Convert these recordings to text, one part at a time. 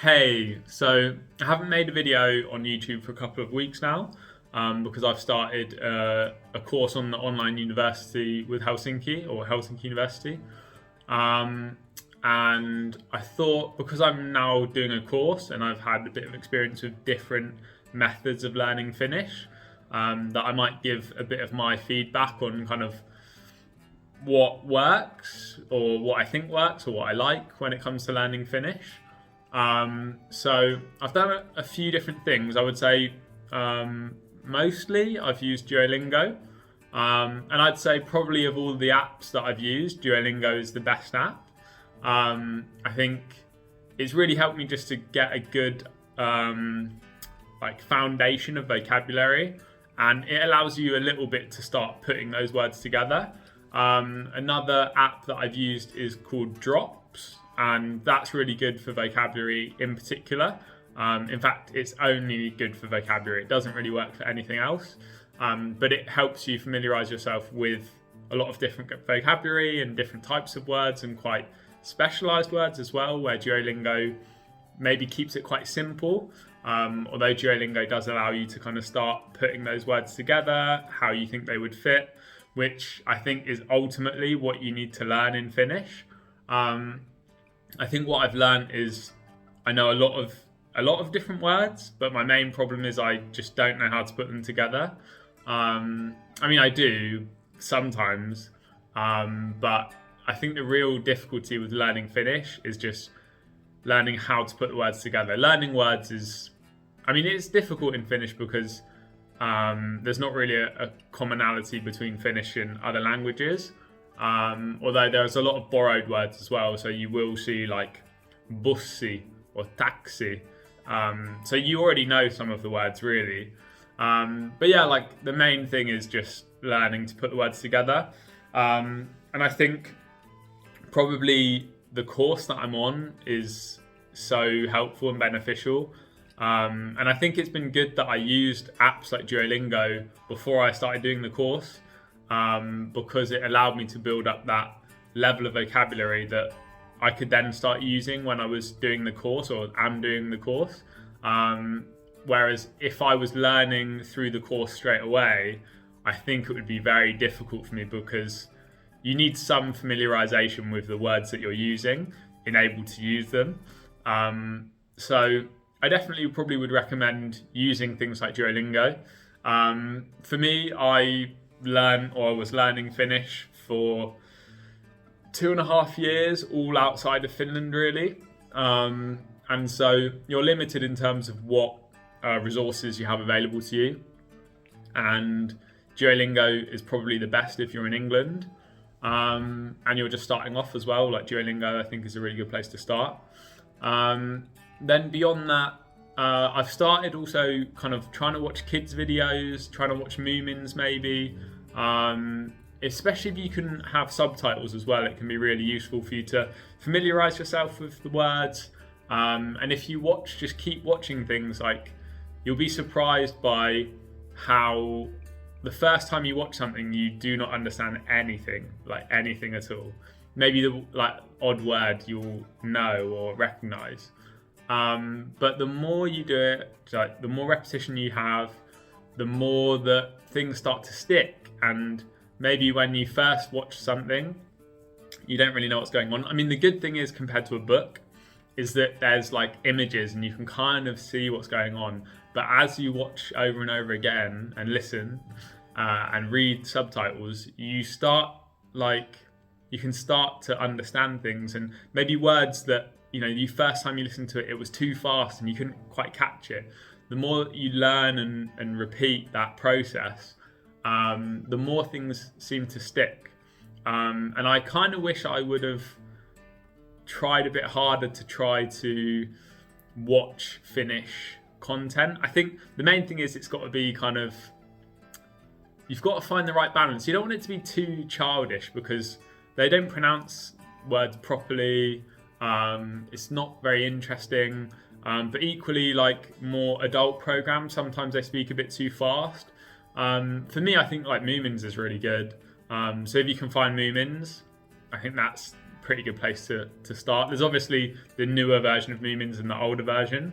Hey, so I haven't made a video on YouTube for a couple of weeks now because I've started a course on the online university with Helsinki or Helsinki University. Um, and I thought because I'm now doing a course and I've had a bit of experience with different methods of learning Finnish, that I might give a bit of my feedback on kind of what works or what I think works or what I like when it comes to learning Finnish. So I've done a few different things. I would say mostly I've used Duolingo, and I'd say probably of all the apps that I've used, Duolingo is the best app. I think it's really helped me just to get a good foundation of vocabulary, and it allows you a little bit to start putting those words together. Another app that I've used is called Drops, and that's really good for vocabulary in particular. In fact, it's only good for vocabulary. It doesn't really work for anything else, but it helps you familiarize yourself with a lot of different vocabulary and different types of words and quite specialized words as well, where Duolingo maybe keeps it quite simple. Although Duolingo does allow you to kind of start putting those words together, how you think they would fit, which I think is ultimately what you need to learn in Finnish. I think what I've learned is I know a lot of different words, but my main problem is I just don't know how to put them together. I do sometimes, but I think the real difficulty with learning Finnish is just learning how to put the words together. Learning words it's difficult in Finnish because there's not really a commonality between Finnish and other languages. Although there's a lot of borrowed words as well, so you will see like bussi or taxi. So you already know some of the words really. But yeah, like the main thing is just learning to put the words together. And I think probably the course that I'm on is so helpful and beneficial. And I think it's been good that I used apps like Duolingo before I started doing the course, because it allowed me to build up that level of vocabulary that I could then start using when I was doing the course or am doing the course. Whereas if I was learning through the course straight away, I think it would be very difficult for me because you need some familiarization with the words that you're using and able to use them. So I definitely probably would recommend using things like Duolingo. For me, I was learning Finnish for 2.5 years, all outside of Finland really. And so you're limited in terms of what resources you have available to you. And Duolingo is probably the best if you're in England. And you're just starting off as well. Like Duolingo, I think is a really good place to start. Then beyond that, I've started also kind of trying to watch kids' videos, trying to watch Moomins maybe. Especially if you can have subtitles as well, it can be really useful for you to familiarize yourself with the words. And if you just keep watching things, like you'll be surprised by how the first time you watch something, you do not understand anything at all. Maybe the odd word you'll know or recognize. But the more you do it, the more repetition you have, the more that things start to stick. And maybe when you first watch something, you don't really know what's going on. The good thing is compared to a book is that there's like images and you can kind of see what's going on. But as you watch over and over again and listen and read subtitles, you can start to understand things, and maybe words that you first time you listened to it, it was too fast and you couldn't quite catch it. The more you learn and repeat that process, the more things seem to stick. And I kind of wish I would have tried a bit harder to try to watch Finnish content. I think the main thing is it's got to be you've got to find the right balance. You don't want it to be too childish because they don't pronounce words properly. It's not very interesting. But equally, like more adult programs, sometimes they speak a bit too fast. For me, I think like Moomins is really good. So if you can find Moomins, I think that's pretty good place to start. There's obviously the newer version of Moomins and the older version.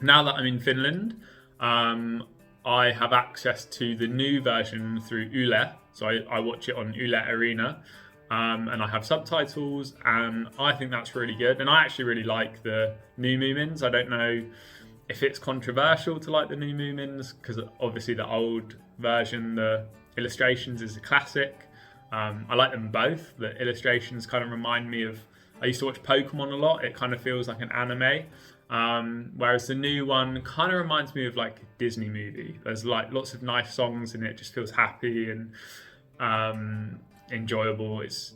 Now that I'm in Finland, I have access to the new version through Yle, so I watch it on Yle Arena, and I have subtitles, and I think that's really good. And I actually really like the new Moomins. I don't know if it's controversial to like the new Moomins, because obviously the old version, the illustrations is a classic. I like them both. The illustrations kind of remind me of, I used to watch Pokemon a lot. It kind of feels like an anime. Whereas the new one kind of reminds me of like a Disney movie. There's like lots of nice songs in it. It just feels happy and enjoyable. It's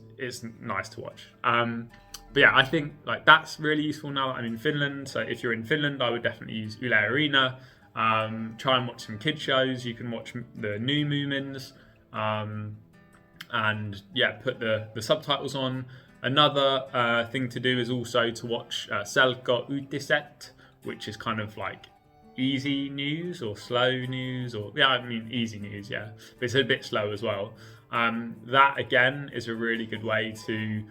nice to watch. But yeah, I think like that's really useful now that I'm in Finland. So if you're in Finland, I would definitely use Yle Arena. Try and watch some kid shows. You can watch the new Moomins. And yeah, put the subtitles on. Another thing to do is also to watch Selko Uutiset, which is kind of like easy news or slow news, or yeah, I mean easy news, yeah. But it's a bit slow as well. That again is a really good way to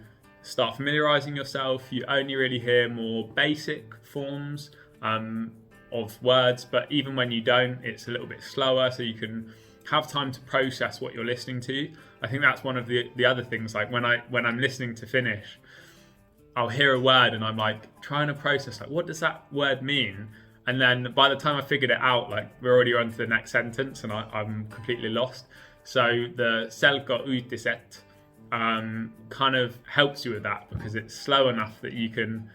start familiarising yourself. You only really hear more basic forms of words, but even when you don't, it's a little bit slower, so you can have time to process what you're listening to. I think that's one of the other things. Like when I'm listening to Finnish, I'll hear a word and I'm like trying to process like what does that word mean, and then by the time I figured it out, like we're already on to the next sentence and I'm completely lost. So the Selko Uutiset kind of helps you with that, because it's slow enough that you can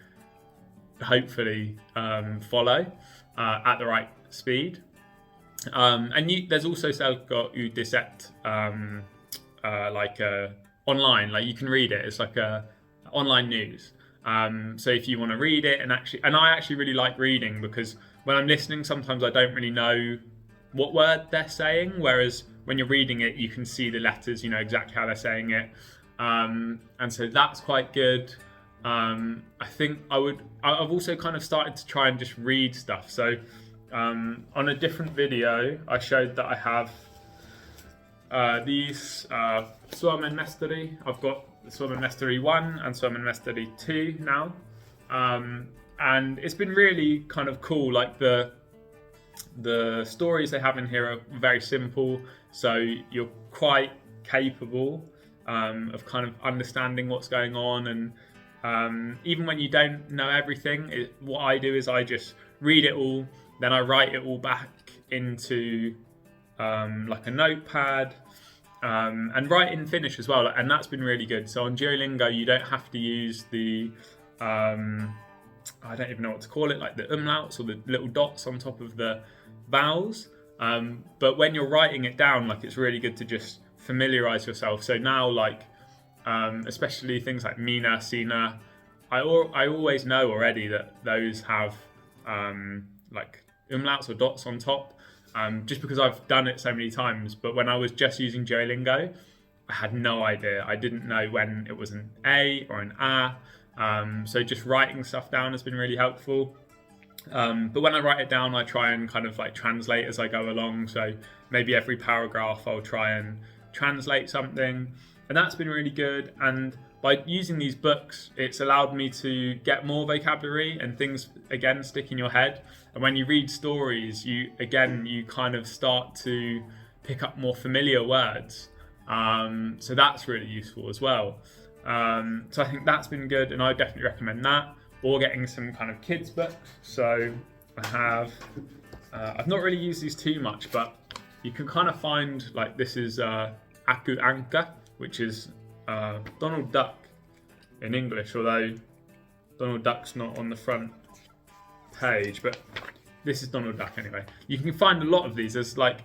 hopefully follow at the right speed. And there's also Selko Uutiset online, like you can read it. It's like a online news. So if you want to read it, and I actually really like reading, because when I'm listening, sometimes I don't really know what word they're saying, whereas when you're reading it, you can see the letters, you know exactly how they're saying it. And so that's quite good. I think I've also kind of started to try and just read stuff. So on a different video, I showed that I have these Suomen Mestari. I've got Suomen Mestari 1 and Suomen Mestari 2 now. And it's been really kind of cool. Like the stories they have in here are very simple, so you're quite capable of kind of understanding what's going on. And even when you don't know everything, what I do is I just read it all, then I write it all back into like a notepad, and write in Finnish as well, and that's been really good. So on Duolingo, you don't have to use the I don't even know what to call it, like the umlauts or the little dots on top of the vowels. But when you're writing it down, like it's really good to just familiarize yourself. So now, like especially things like mina, sina, I always know already that those have like umlauts or dots on top, just because I've done it so many times. But when I was just using Duolingo, I had no idea. I didn't know when it was an A or an A. So just writing stuff down has been really helpful. But when I write it down, I try and kind of like translate as I go along. So maybe every paragraph I'll try and translate something, and that's been really good. And by using these books, it's allowed me to get more vocabulary, and things again stick in your head. And when you read stories, you kind of start to pick up more familiar words. So that's really useful as well. So I think that's been good, and I definitely recommend that, or getting some kind of kids books. So I have, I've not really used these too much, but you can kind of find, like, this is Aku Anka, which is Donald Duck in English, although Donald Duck's not on the front page, but this is Donald Duck anyway. You can find a lot of these. There's like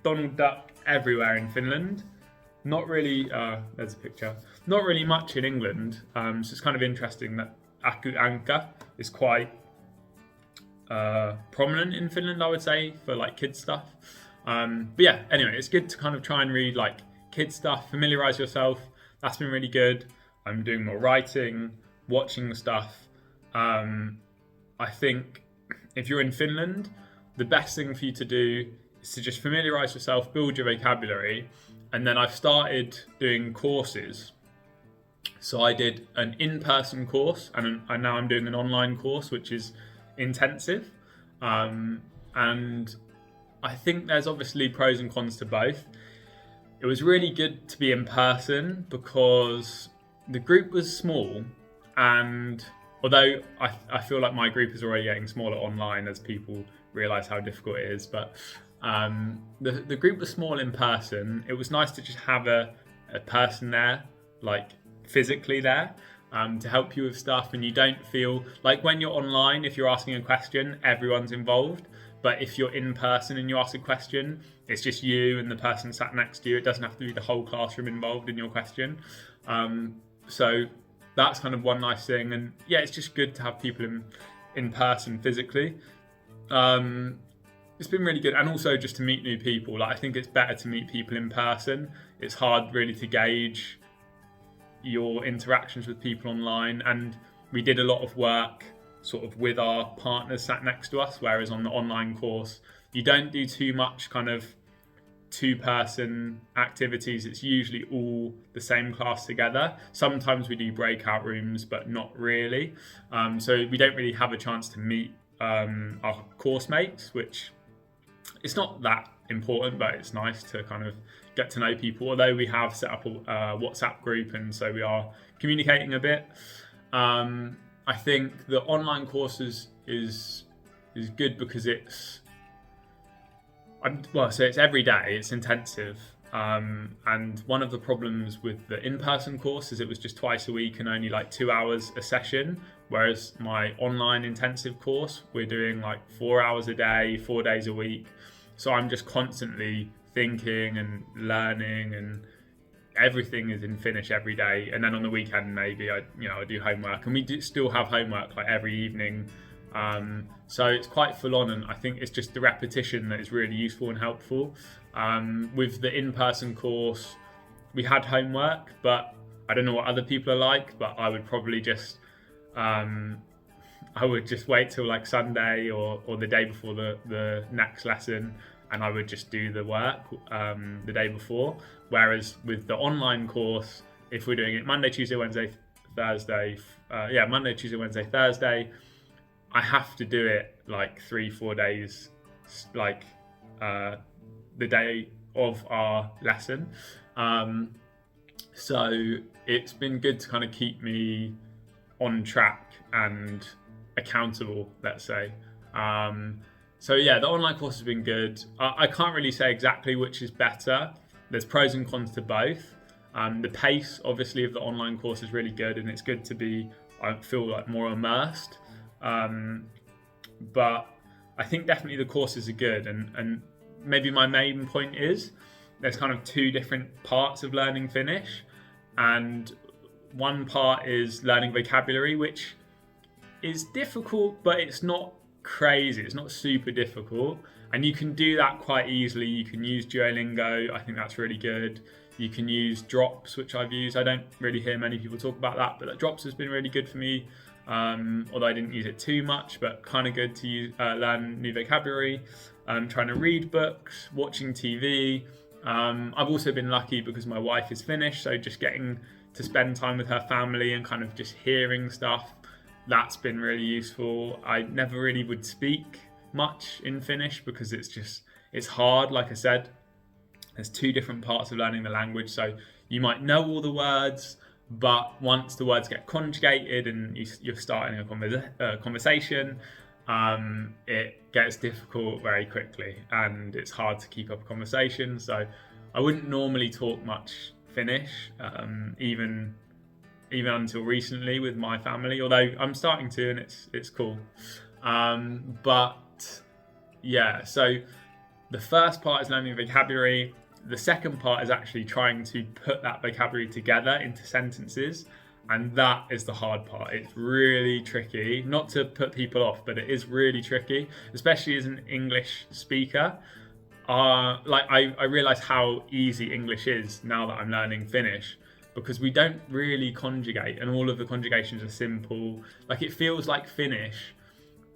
Donald Duck everywhere in Finland. Not really, there's a picture. Not really much in England, so it's kind of interesting that Aku Anka is quite prominent in Finland, I would say, for like kids stuff. But yeah, anyway, it's good to kind of try and read like kids stuff, familiarize yourself. That's been really good. I'm doing more writing, watching stuff. I think if you're in Finland, the best thing for you to do is to just familiarize yourself, build your vocabulary. And then I've started doing courses So I did an in-person course, and now I'm doing an online course, which is intensive. And I think there's obviously pros and cons to both. It was really good to be in person because the group was small, and although I feel like my group is already getting smaller online as people realise how difficult it is, but the group was small in person. It was nice to just have a person there, like physically there, to help you with stuff, and you don't feel like when you're online, if you're asking a question, everyone's involved. But if you're in person and you ask a question, it's just you and the person sat next to you. It doesn't have to be the whole classroom involved in your question. So that's kind of one nice thing. And yeah, it's just good to have people in person physically. It's been really good. And also just to meet new people. Like, I think it's better to meet people in person. It's hard really to gauge your interactions with people online. And we did a lot of work sort of with our partners sat next to us, whereas on the online course you don't do too much kind of two-person activities. It's usually all the same class together. Sometimes we do breakout rooms, but not really. So we don't really have a chance to meet our course mates, which it's not that important, but it's nice to kind of get to know people, although we have set up a WhatsApp group, and so we are communicating a bit. I think the online course is good because it's every day, it's intensive. And one of the problems with the in-person course is it was just twice a week and only like 2 hours a session, whereas my online intensive course, we're doing like 4 hours a day, 4 days a week. So I'm just constantly thinking and learning, and everything is in Finnish every day. And then on the weekend, maybe I do homework, and we do still have homework like every evening. So it's quite full on, and I think it's just the repetition that is really useful and helpful. With the in-person course, we had homework, but I don't know what other people are like, but I would probably just wait till like Sunday or the day before the next lesson, and I would just do the work the day before. Whereas with the online course, if we're doing it Monday, Tuesday, Wednesday, Thursday, Monday, Tuesday, Wednesday, Thursday, I have to do it like 3-4 days, like the day of our lesson. So it's been good to kind of keep me on track and accountable, let's say. So yeah, the online course has been good. I can't really say exactly which is better. There's pros and cons to both. The pace, obviously, of the online course is really good, and it's good to I feel like more immersed. But I think definitely the courses are good, and maybe my main point is there's kind of two different parts of learning Finnish, and one part is learning vocabulary, which is difficult, but it's not crazy. It's not super difficult, and you can do that quite easily. You can use Duolingo. I think that's really good. You can use Drops, which I've used. I don't really hear many people talk about that, but Drops has been really good for me. Although I didn't use it too much, but kind of good to learn new vocabulary. Trying to read books, watching TV. I've also been lucky because my wife is Finnish, so just getting to spend time with her family and kind of just hearing stuff, that's been really useful. I never really would speak much in Finnish because it's hard. Like I said, there's two different parts of learning the language, so you might know all the words, but once the words get conjugated and you're starting a conversation, it gets difficult very quickly, and it's hard to keep up a conversation. So I wouldn't normally talk much Finnish, even until recently with my family, although I'm starting to, and it's cool. But yeah, so the first part is learning vocabulary. The second part is actually trying to put that vocabulary together into sentences, and that is the hard part. It's really tricky, not to put people off, but it is really tricky, especially as an English speaker. I realise how easy English is now that I'm learning Finnish, because we don't really conjugate, and all of the conjugations are simple. Like, it feels like Finnish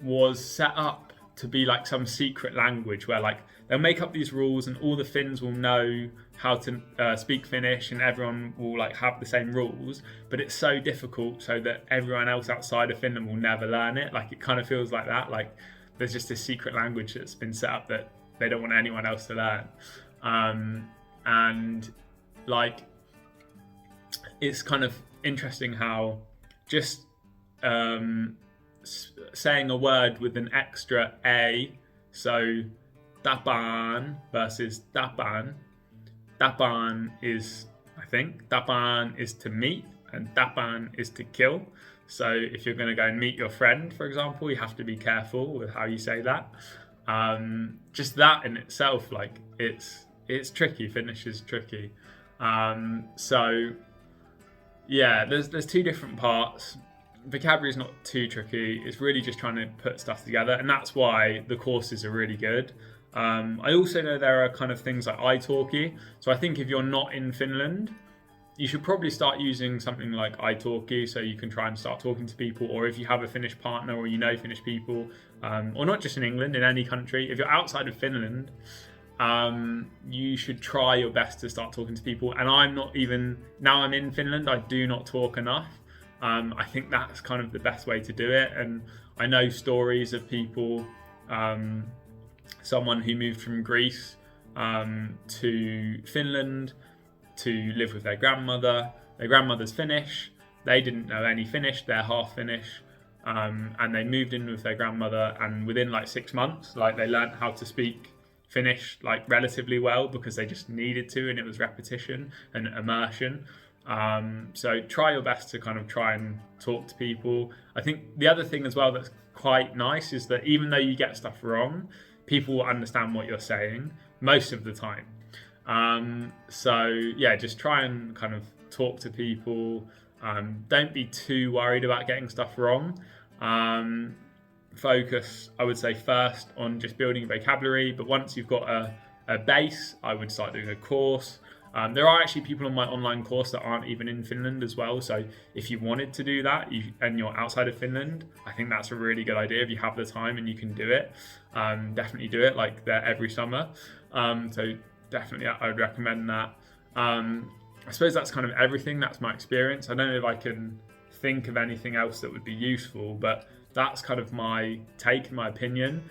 was set up to be like some secret language where like they'll make up these rules and all the Finns will know how to speak Finnish and everyone will like have the same rules, but it's so difficult so that everyone else outside of Finland will never learn it. Like it kind of feels like that, like there's just this secret language that's been set up that they don't want anyone else to learn. And like it's kind of interesting how just saying a word with an extra a, so tapan versus tapan. Tapan is, I think, tapan is to meet and tapan is to kill. So if you're going to go and meet your friend, for example, you have to be careful with how you say that. Just that in itself, like it's tricky. Finnish is tricky. So yeah, there's two different parts. Vocabulary is not too tricky. It's really just trying to put stuff together, and that's why the courses are really good. I also know there are kind of things like italki. So I think if you're not in Finland, you should probably start using something like italki so you can try and start talking to people, or if you have a Finnish partner or you know Finnish people, or not just in England, in any country. If you're outside of Finland, you should try your best to start talking to people. And I'm not even, now I'm in Finland, I do not talk enough. I think that's kind of the best way to do it. And I know stories of people, someone who moved from Greece to Finland to live with their grandmother. Their grandmother's Finnish. They didn't know any Finnish. They're half Finnish. And they moved in with their grandmother, and within like 6 months, like they learned how to speak Finnish like relatively well because they just needed to, and it was repetition and immersion. So try your best to kind of try and talk to people. I think the other thing as well that's quite nice is that even though you get stuff wrong, people will understand what you're saying most of the time. So yeah, just try and kind of talk to people. Don't be too worried about getting stuff wrong. Focus, I would say, first on just building vocabulary, but once you've got a base, I would start doing a course. There are actually people on my online course that aren't even in Finland as well. So if you wanted to do that and you're outside of Finland, I think that's a really good idea. If you have the time and you can do it, definitely do it. Like they're every summer. So definitely I would recommend that. I suppose that's kind of everything. That's my experience. I don't know if I can think of anything else that would be useful, but that's kind of my take, my opinion.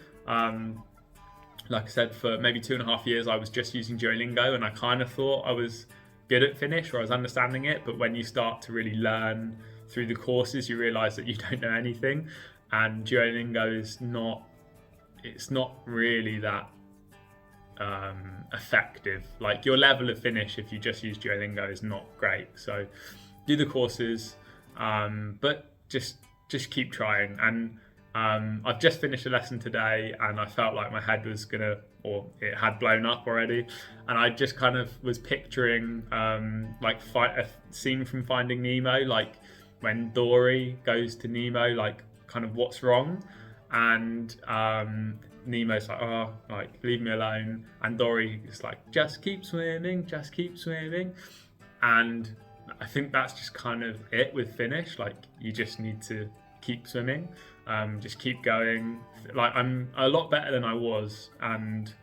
Like I said, for maybe 2.5 years, I was just using Duolingo, and I kind of thought I was good at Finnish, or I was understanding it. But when you start to really learn through the courses, you realise that you don't know anything, and Duolingo is not really that effective. Like your level of Finnish, if you just use Duolingo, is not great. So do the courses, but just keep trying. And I've just finished a lesson today, and I felt like my head was or it had blown up already. And I just kind of was picturing like a scene from Finding Nemo, like when Dory goes to Nemo, like kind of what's wrong, and Nemo's like, oh, like leave me alone, and Dory is like, just keep swimming, just keep swimming. And I think that's just kind of it with Finnish. Like you just need to keep swimming, just keep going. Like I'm a lot better than I was, and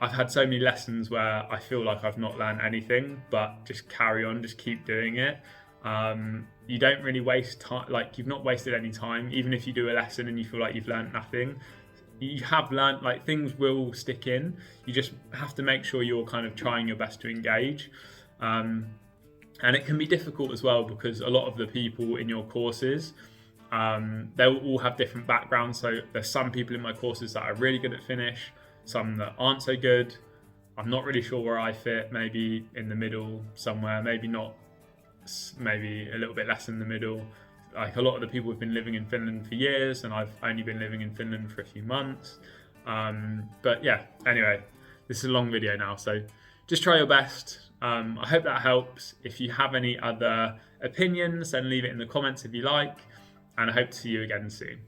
I've had so many lessons where I feel like I've not learned anything, but just carry on, just keep doing it. You don't really waste time, like you've not wasted any time. Even if you do a lesson and you feel like you've learned nothing, you have learned, like things will stick in. You just have to make sure you're kind of trying your best to engage. And it can be difficult as well, because a lot of the people in your courses, they will all have different backgrounds. So there's some people in my courses that are really good at Finnish, some that aren't so good. I'm not really sure where I fit, maybe in the middle somewhere, maybe not, maybe a little bit less in the middle. Like a lot of the people have been living in Finland for years, and I've only been living in Finland for a few months. But yeah, anyway, this is a long video now, so just try your best. I hope that helps. If you have any other opinions, then leave it in the comments if you like, and I hope to see you again soon.